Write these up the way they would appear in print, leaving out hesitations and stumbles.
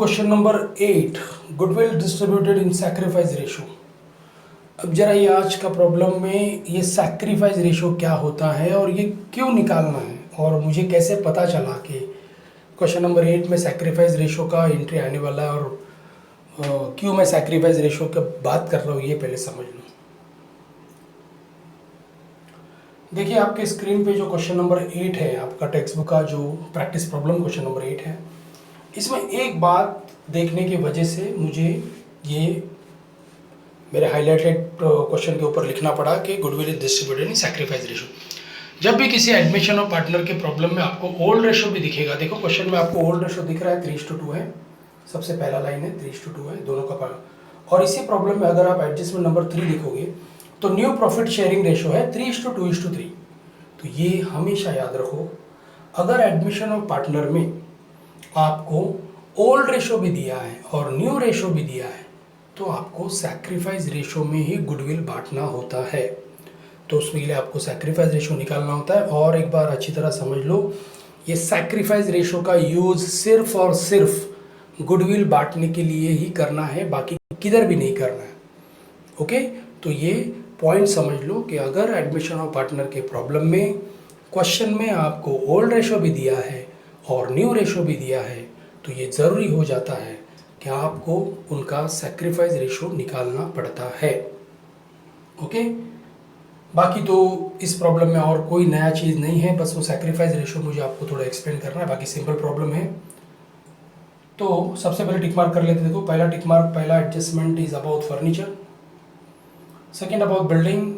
Question number 8, goodwill distributed in sacrifice ratio. अब जरा ये आज का प्रॉब्लम में ये सैक्रिफाइस रेशो क्या होता है और ये क्यों निकालना है और मुझे कैसे पता चला कि क्वेश्चन नंबर 8 में सैक्रिफाइस रेशो का एंट्री आने वाला है और क्यों मैं सैक्रिफाइस रेशो की बात कर रहा हूँ ये पहले समझ लो। देखिए आपके स्क्रीन पे जो क्वेश्चन नंबर 8 है, आपका टेक्स्ट बुक का जो प्रैक्टिस प्रॉब्लम क्वेश्चन नंबर 8 है, इसमें एक बात देखने की वजह से मुझे ये मेरे हाईलाइटेड क्वेश्चन के ऊपर लिखना पड़ा कि goodwill is distributed in sacrifice ratio. जब भी किसी एडमिशन और पार्टनर के प्रॉब्लम में आपको ओल्ड रेशो भी दिखेगा, देखो क्वेश्चन में आपको ओल्ड रेशो दिख रहा है 3:2 है, सबसे पहला लाइन है 3:2 है दोनों का पार्ट। और इसी प्रॉब्लम में अगर आप एडजस्टमेंट नंबर 3 लिखोगे तो न्यू प्रॉफिट शेयरिंग रेशो है 3:2:3। तो ये हमेशा याद रखो, अगर एडमिशन और पार्टनर में आपको ओल्ड रेशो भी दिया है और न्यू रेशो भी दिया है तो आपको सैक्रिफाइस रेशो में ही गुडविल बांटना होता है। तो उसके लिए आपको सैक्रिफाइस रेशो निकालना होता है। और एक बार अच्छी तरह समझ लो, ये सैक्रिफाइस रेशो का यूज़ सिर्फ और सिर्फ गुडविल बांटने के लिए ही करना है, बाकी किधर भी नहीं करना है। ओके, तो ये पॉइंट समझ लो कि अगर एडमिशन और पार्टनर के प्रॉब्लम में क्वेश्चन में आपको ओल्ड रेशो भी दिया है और न्यू रेशो भी दिया है तो ये ज़रूरी हो जाता है कि आपको उनका सैक्रिफाइस रेशो निकालना पड़ता है। ओके, बाकी तो इस प्रॉब्लम में और कोई नया चीज़ नहीं है, बस वो सैक्रिफाइस रेशो मुझे आपको थोड़ा एक्सप्लेन करना है, बाकी सिंपल प्रॉब्लम है। तो सबसे पहले टिक मार्क कर लेते हैं। देखो पहला टिक मार्क, पहला adjustment is about furniture, second about building,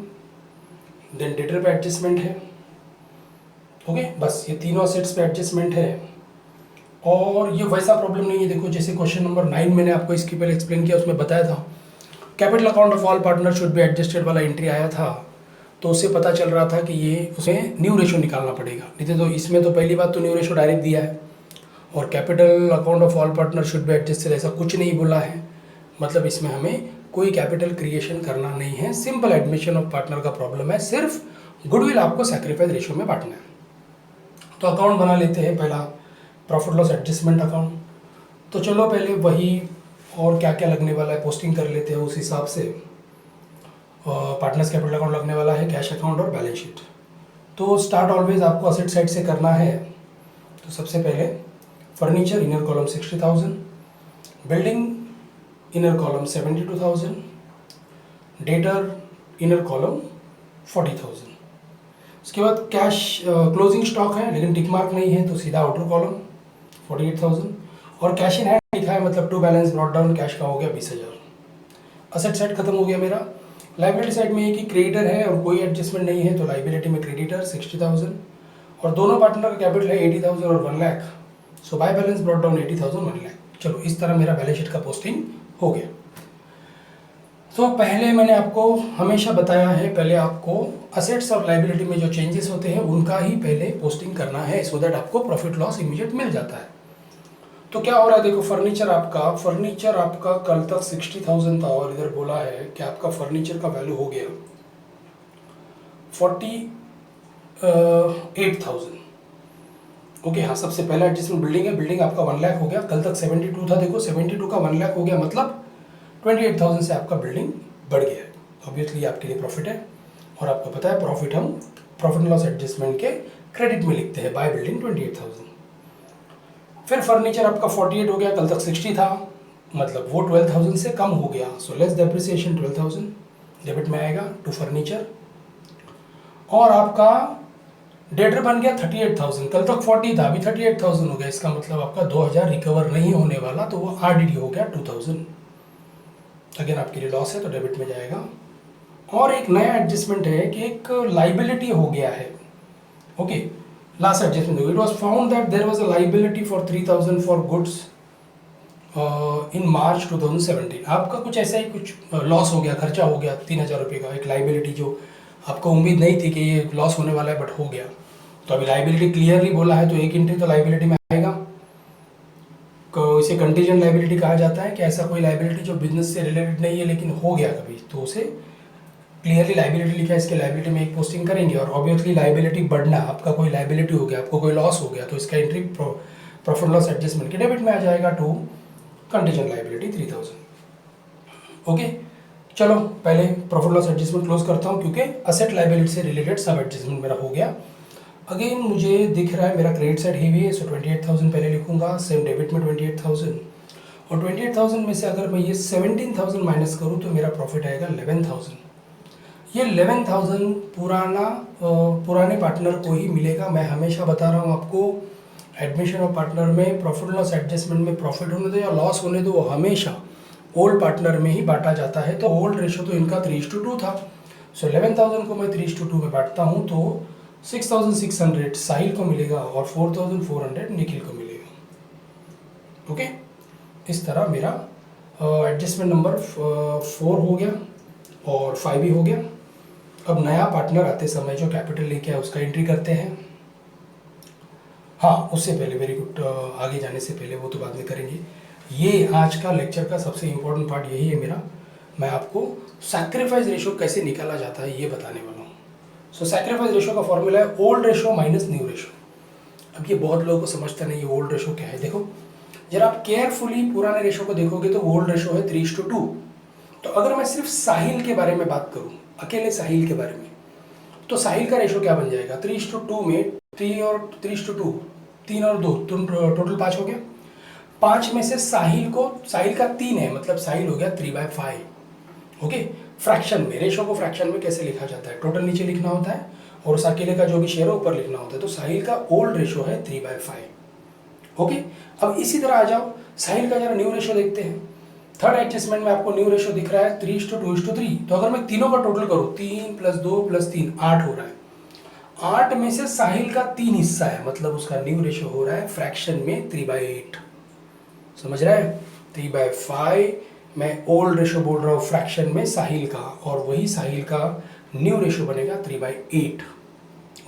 then debtor पे एडजस्टमेंट है। ओके, बस ये तीनों सेट्स पे एडजस्टमेंट है। और ये वैसा प्रॉब्लम नहीं है, देखो जैसे क्वेश्चन नंबर 9 मैंने आपको इसके पहले एक्सप्लेन किया, उसमें बताया था capital account of all partner should be adjusted वाला एंट्री आया था, तो उससे पता चल रहा था कि ये उसमें न्यू रेशो निकालना पड़ेगा। नहीं तो इसमें तो पहली बात तो न्यू रेशो डायरेक्ट दिया है और capital account of all partner should be adjusted ऐसा कुछ नहीं बोला है, मतलब इसमें हमें कोई कैपिटल क्रिएशन करना नहीं है। सिंपल एडमिशन ऑफ पार्टनर का प्रॉब्लम है, सिर्फ गुडविल आपको सैक्रिफाइस रेशो में बांटना है। तो अकाउंट बना लेते हैं, पहला प्रॉफिट लॉस एडजस्टमेंट अकाउंट। तो चलो पहले वही और क्या क्या लगने वाला है पोस्टिंग कर लेते हैं उस हिसाब से। पार्टनर्स कैपिटल अकाउंट लगने वाला है, कैश अकाउंट और बैलेंस शीट। तो स्टार्ट ऑलवेज आपको असेट साइड से करना है। तो सबसे पहले furniture inner column 60,000, building inner column 72,000, debtor inner column 40,000। उसके बाद कैश क्लोजिंग स्टॉक है लेकिन टिक मार्क नहीं है तो सीधा आउटर कॉलम 48,000 और कैश इन हैंड लिखा है, मतलब to balance brought down cash का हो गया 20,000। असेट साइड खत्म हो गया मेरा। लाइबिलिटी साइड में एक ही क्रेडिटर है और कोई एडजस्टमेंट नहीं है तो लाइबिलिटी में क्रेडिटर 60,000 और दोनों पार्टनर का कैपिटल है 80,000 और 1 lakh. So by balance brought down 80,000 1 lakh. चलो इस तरह मेरा बैलेंस शीट का पोस्टिंग हो गया। तो पहले मैंने आपको हमेशा बताया है, पहले आपको असेट्स और लाइबिलिटी में जो चेंजेस होते हैं उनका ही पहले पोस्टिंग करना है, सो दैट आपको प्रॉफिट लॉस इमीडिएट मिल जाता है। तो क्या हो रहा है, देखो फर्नीचर आपका कल तक 60,000 था और इधर बोला है कि आपका फर्नीचर का वैल्यू हो गया 48,000। ओके हाँ, सबसे पहला एडजस्टमेंट बिल्डिंग है, बिल्डिंग आपका 1 लाख हो गया। कल तक 72 था, देखो 72 का 1 लाख हो गया, मतलब 28,000 से आपका बिल्डिंग बढ़ गया है। ऑब्वियसली आपके लिए प्रॉफिट है और आपको पता है प्रॉफिट हम प्रॉफिट लॉस एडजस्टमेंट के क्रेडिट में लिखते हैं, बाय बिल्डिंग 28,000। फिर फर्नीचर आपका 48 हो गया, कल तक 60 था, मतलब वो 12,000 से कम हो गया, सो लेस डेप्रिसिएशन 12,000 डेबिट में आएगा टू फर्नीचर। और आपका डेटर बन गया 38,000, कल तक 40 था, अभी 38,000 हो गया, इसका मतलब आपका 2,000 रिकवर नहीं होने वाला, तो वो RDD हो गया 2,000। अगेन आपके लिए लॉस है तो डेबिट में जाएगा। और एक नया एडजस्टमेंट है कि एक लाइबिलिटी हो गया है। Okay, last adjustment, it was found that there was a liability for 3,000 for goods in March 2017। आपका कुछ ऐसा ही कुछ लॉस हो गया, खर्चा हो गया 3,000 रुपये का, एक लाइबिलिटी जो आपको उम्मीद नहीं थी कि ये लॉस होने वाला है बट हो गया। तो अभी लाइबिलिटी क्लियरली बोला है तो एक एंट्री तो लाइबिलिटी में आएगा। इसे कंटीजेंट लाइबिलिटी कहा जाता है कि ऐसा कोई लाइबिलिटी जो बिजनेस से रिलेटेड नहीं है लेकिन हो गया कभी, तो उसे क्लियरली लाइबिलिटी लिखा है, इसके लाइबिलिटी में एक पोस्टिंग करेंगे। और ऑब्वियसली लाइबिलिटी बढ़ना, आपका कोई लाइबिलिटी हो गया, आपको कोई लॉस हो गया तो इसका एंट्री प्रॉफिट लॉस एडजस्टमेंट के डेबिट में आ जाएगा टू कंटीजेंट लायबिलिटी 3000। ओके, चलो पहले प्रॉफिट लॉस एडजस्टमेंट क्लोज करता हूँ, क्योंकि असेट लायबिलिटी से रिलेटेड सब एडजस्टमेंट मेरा हो गया। अगेन मुझे दिख रहा है मेरा क्रेडिट साइड हेवी है, सो 28,000 पहले लिखूंगा, सेम डेबिट में 28,000, और 28,000 में से अगर मैं ये 17,000 माइनस करूँ तो मेरा प्रॉफिट आएगा 11,000। ये 11,000 पुराने पार्टनर को ही मिलेगा। मैं हमेशा बता रहा हूँ आपको, एडमिशन ऑफ पार्टनर में प्रॉफिट लॉस एडजस्टमेंट में प्रॉफिट होने दो या लॉस होने दो, वो हमेशा ओल्ड पार्टनर में ही बांटा जाता है। तो ओल्ड रेशो तो इनका 3:2 था, सो 11,000 को मैं 3:2 में बांटता हूँ तो 6,600 साहिल को मिलेगा और 4,400 निखिल को मिलेगा। ओके, इस तरह मेरा एडजस्टमेंट नंबर 4 हो गया और 5 भी हो गया। अब नया पार्टनर आते समय जो कैपिटल लेके आए उसका एंट्री करते हैं। हाँ, उससे पहले वेरी गुड, आगे जाने से पहले वो तो बाद में करेंगे। ये आज का लेक्चर का सबसे इम्पोर्टेंट पार्ट यही है मेरा, मैं आपको सैक्रिफाइस रेशो कैसे निकाला जाता है ये बताने वाला हूँ। सो सैक्रिफाइस रेशो का फॉर्मूला है old ratio minus new ratio. अब ये बहुत लोगों को समझता नहीं ये ओल्ड रेशो क्या है। देखो जरा आप केयरफुली पुराने रेशो को देखोगे तो ओल्ड रेशो है 3:2। तो अगर मैं सिर्फ साहिल के बारे में बात करूं, अकेले साहिल के बारे में, तो साहिल का रेशो क्या बन जाएगा 3:2 में 3 और 3:2, 3 और 2 टोटल 5 हो गया। 5 में से साहिल का 3 है, मतलब साहिल हो गया 3/5। ओके, फ्रैक्शन में, रेशो को फ्रैक्शन में कैसे लिखा जाता है, टोटल नीचे लिखना होता है और उस अकेले का जो भी शेयर है ऊपर लिखना होता है। तो साहिल का ओल्ड रेशो है 3/5। ओके, अब इसी तरह आ जाओ साहिल का जरा न्यू रेशो देखते हैं। थर्ड एडजस्टमेंट में आपको न्यू रेशो दिख रहा है 3:2:3। तो अगर मैं तीनों का टोटल करूं, 3 + 2 + 3 8 हो रहा है। 8 में से साहिल का 3 हिस्सा है, मतलब उसका न्यू रेशो हो रहा है फ्रैक्शन में 3/8। समझ रहा है, 3/5 मैं ओल्ड रेशो बोल रहा हूँ फ्रैक्शन में साहिल का, और वही साहिल का न्यू रेशो बनेगा 3/8।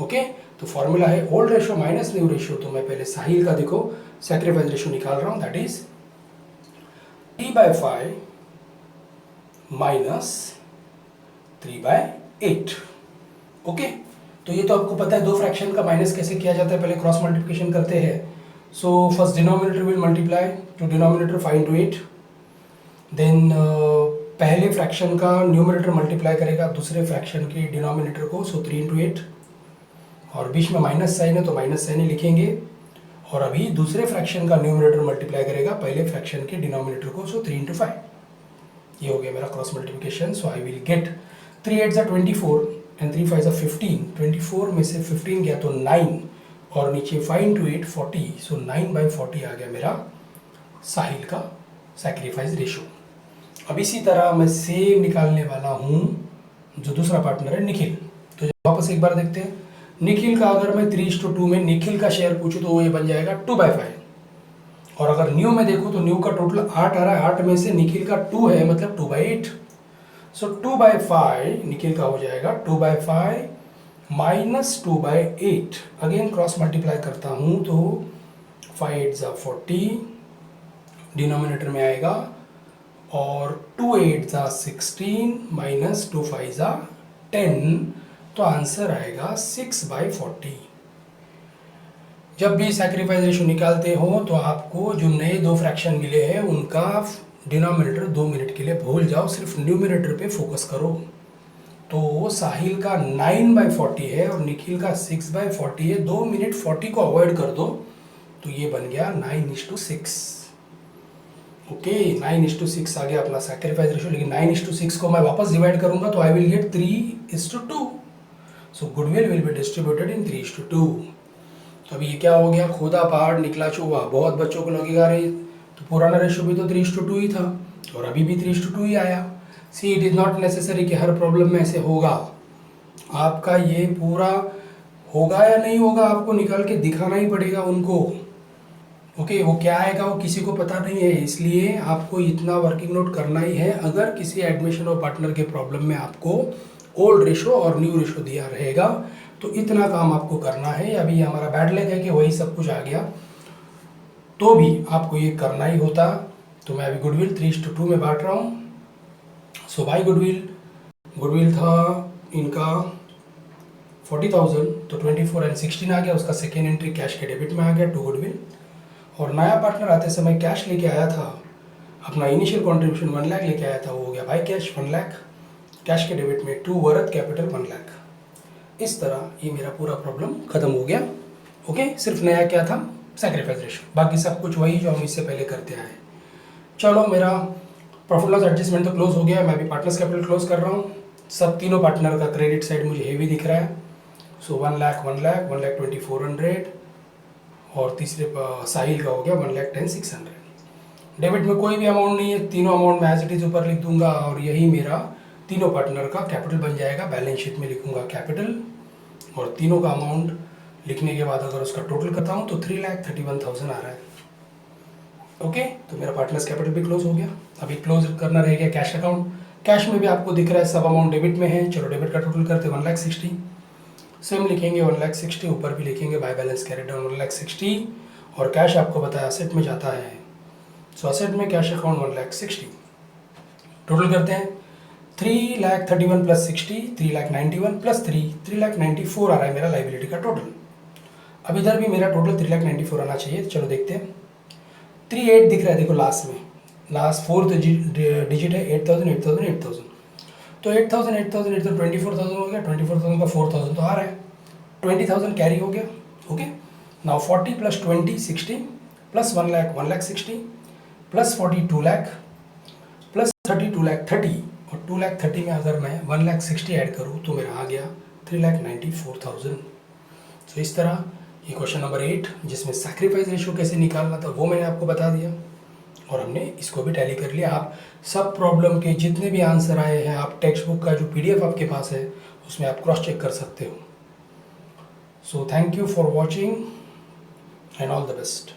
ओके, तो फॉर्मूला है old ratio minus new ratio. तो मैं पहले साहिल का देखो सैक्रिफाइस रेशो निकाल रहा हूँ, दैट इज 3/5 माइनस 3/8। ओके, तो ये तो आपको पता है दो फ्रैक्शन का माइनस कैसे किया जाता है, पहले क्रॉस मल्टीप्लिकेशन करते हैं। So first denominator will multiply to denominator 5 × 8, then पहले फ्रैक्शन का न्यूमरेटर मल्टीप्लाई करेगा दूसरे फ्रैक्शन के डिनोमिनेटर को, सो 3 × 8, और बीच में माइनस साइन है तो माइनस साइन ही लिखेंगे। और अभी दूसरे फ्रैक्शन का न्यूमरेटर मल्टीप्लाई करेगा पहले फ्रैक्शन के डिनोमिनेटर को, सो 3 × 5। ये हो गया मेरा cross multiplication. So I will get 3 8 = 24 and 3 5 = 15। 24 में से 15 गया तो 9, और नीचे 5 × 8 40, सो 9/40 आ गया मेरा साहिल का सैक्रिफाइस रेशो। अब इसी तरह मैं सेम निकालने वाला हूँ जो दूसरा पार्टनर है निखिल। तो वापस एक बार देखते हैं, निखिल का अगर मैं 3:2 में निखिल का शेयर पूछूं तो वो ये बन जाएगा 2/5। और अगर न्यू में देखूं तो न्यू का टोटल 8 आ रहा है, 8 में से निखिल का 2 है, मतलब 2/8। सो 2/5 निखिल का हो जाएगा 2/5 माइनस 2/8। अगेन क्रॉस मल्टीप्लाई करता हूं तो 5 8 = 40 डिनोमिनेटर में आएगा, और 2 8 = 16 माइनस 2 5 = 10, तो आंसर आएगा 6/40। जब भी सैक्रिफाइस रेशो निकालते हो तो आपको जो नए दो फ्रैक्शन मिले हैं उनका डिनोमिनेटर 2 मिनट के लिए भूल जाओ, सिर्फ न्यूमिनेटर पे फोकस करो। तो साहिल का 9/40 है और निखिल का 6/40 है। 2 मिनट 40 को अवॉइड कर दो तो ये बन गया 9:6। ओके, 9:6 आ गया अपना सैक्रिफाइस रेशो। लेकिन 9:6 को मैं वापस डिवाइड करूंगा तो I will get 3:2। So goodwill will be distributed in 3:2। तो अभी ये क्या हो गया, खोदा पहाड़ निकला चूहा। बहुत बच्चों को लगेगा अरे तो पुराना रेशो भी तो 3:2 ही था और अभी भी 3:2 ही आया। See it is not necessary कि हर प्रॉब्लम में ऐसे होगा। आपका ये पूरा होगा या नहीं होगा आपको निकाल के दिखाना ही पड़ेगा उनको। ओके, वो क्या आएगा वो किसी को पता नहीं है, इसलिए आपको इतना वर्किंग नोट करना ही है। अगर किसी एडमिशन और पार्टनर के प्रॉब्लम में आपको ओल्ड रेशो और न्यू रेशो दिया रहेगा तो इतना काम आपको करना है। अभी हमारा बैड लक है कि वही सब कुछ आ गया, तो भी आपको ये करना ही होता। तो मैं अभी गुडविल 3:2 में बांट रहा हूँ। सो बाय गुडविल था इनका 40,000, तो 24 और 16 आ गया। उसका सेकेंड एंट्री कैश के डेबिट में आ गया टू गुडविल। और नया पार्टनर आते समय कैश लेके आया था अपना इनिशियल कंट्रीब्यूशन 1 लाख लेके आया था, वो हो गया बाय कैश 1 लाख, कैश के डेबिट में टू वरद कैपिटल 1 लाख। इस तरह ये मेरा पूरा प्रॉब्लम खत्म हो गया। ओके, सिर्फ नया क्या था, सैक्रिफाइस रेशियो, बाकी सब कुछ वही जो हम इससे पहले करते आए। चलो, मेरा प्रॉफिट लॉस एडजस्टमेंट तो क्लोज हो गया, मैं भी पार्टनर्स कैपिटल क्लोज कर रहा हूँ। सब तीनों पार्टनर का क्रेडिट साइड मुझे हेवी दिख रहा है। सो 1 लाख 1,24,00,000 और तीसरे साहिल का हो गया 1,10,600। डेबिट में कोई भी अमाउंट नहीं है, तीनों अमाउंट मैं एज इट इज ऊपर लिख दूंगा और यही मेरा तीनों पार्टनर का कैपिटल बन जाएगा। बैलेंस शीट में लिखूंगा कैपिटल और तीनों का अमाउंट लिखने के बाद अगर उसका टोटल करता हूँ तो 3,31,000 आ रहा है। ओके, तो मेरा पार्टनर्स कैपिटल भी क्लोज हो गया। अभी क्लोज करना रह गया कैश अकाउंट। कैश में भी आपको दिख रहा है सब अमाउंट डेबिट में है। चलो डेबिट का टोटल करते 1,60,000, सेम लिखेंगे 1,60,000, ऊपर भी लिखेंगे बाय बैलेंस कैरिड डाउन 1,60,000 और कैश आपको बताया असेट में जाता है। सो असेट में कैश अकाउंट 1,60,000, टोटल करते हैं 3,31,000 प्लस 60 3,91,000 प्लस 3,94,000 आ रहा है मेरा लाइबिलिटी का टोटल। अब इधर भी मेरा टोटल 3,94,000 आना चाहिए। चलो देखते हैं, 38 दिख रहा है, देखो लास्ट में, लास्ट फोर्थ डिजिट है 8,000 8,000 8,000, तो 8,000 8,000 8,000 24,000 हो गया। 24,000 का 4,000 तो आ रहा है, 20,000 कैरी हो गया। Okay, now 40 plus 20 60 plus 1 lakh 1,60,000 plus 40 2 lakh plus 30 2,30,000 और 2,30,000 में अगर मैं 1,60,000 ऐड करूँ तो मेरा आ गया 3,94,000। तो इस तरह ये क्वेश्चन नंबर 8 जिसमें सैक्रिफाइस रेशियो कैसे निकालना था वो मैंने आपको बता दिया और हमने इसको भी टैली कर लिया। आप सब प्रॉब्लम के जितने भी आंसर आए हैं, आप टेक्स्ट बुक का जो PDF आपके पास है उसमें आप क्रॉस चेक कर सकते हो। So thank you for watching and all the best.